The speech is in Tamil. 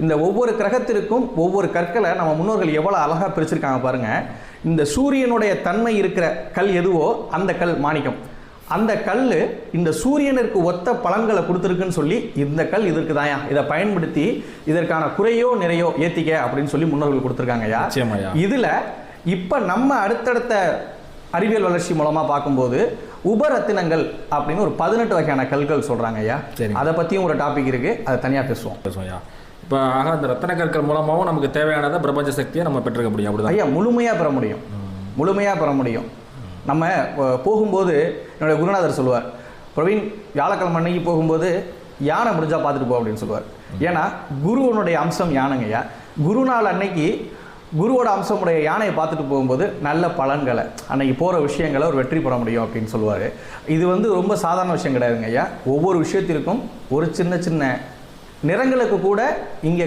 இந்த ஒவ்வொரு கிரகத்திற்கும் ஒவ்வொரு கற்களை நம்ம முன்னோர்கள் எவ்வளோ அழகாக பிரிச்சிருக்காங்க பாருங்கள். இந்த சூரியனுடைய தன்மை இருக்கிற கல் எதுவோ அந்த கல் மாணிக்கம். அந்த கல் இந்த சூரியனுக்கு ஒத்த பலன்களை கொடுத்துருக்குன்னு சொல்லி இந்த கல் இதற்கு தாயா, இதை பயன்படுத்தி இதற்கான குறையோ நிறையோ ஏற்றிக்க அப்படின்னு சொல்லி முன்னோர்கள் கொடுத்துருக்காங்கய்யா. இதில் இப்போ நம்ம அடுத்தடுத்த அறிவியல் வளர்ச்சி மூலமாக பார்க்கும்போது உபரத்தினங்கள் அப்படின்னு ஒரு 18 வகையான கல்கள் சொல்கிறாங்க ஐயா. அதை பற்றியும் ஒரு டாபிக் இருக்குது, அதை தனியாக பேசுவோம் ஐயா. இப்போ ஆக அந்த ரத்தன கற்கள் மூலமாகவும் நமக்கு தேவையானதை பிரபஞ்ச சக்தியை நம்ம பெற்றுக்க முடியும். அப்படி ஐயா முழுமையாக பெற முடியும், முழுமையாக பெற முடியும். நம்ம போகும்போது என்னுடைய குருநாதர் சொல்லுவார், பிரவீன் வியாழக்கிழமை அன்னைக்கு போகும்போது யானை முடிஞ்சால் பார்த்துட்டு போ அப்படின்னு சொல்லுவார். ஏன்னா குருவனுடைய அம்சம் யானைங்கய்யா. குருநாள் அன்னைக்கு குருவோட அம்சமுடைய யானையை பார்த்துட்டு போகும்போது நல்ல பலன்களை அன்னைக்கு போகிற விஷயங்களை ஒரு வெற்றி பெற முடியும் அப்படின்னு சொல்லுவார். இது ரொம்ப சாதாரண விஷயம் கிடையாதுங்க ஐயா. ஒவ்வொரு விஷயத்திற்கும் ஒரு சின்ன சின்ன நிறங்களுக்கு கூட இங்கே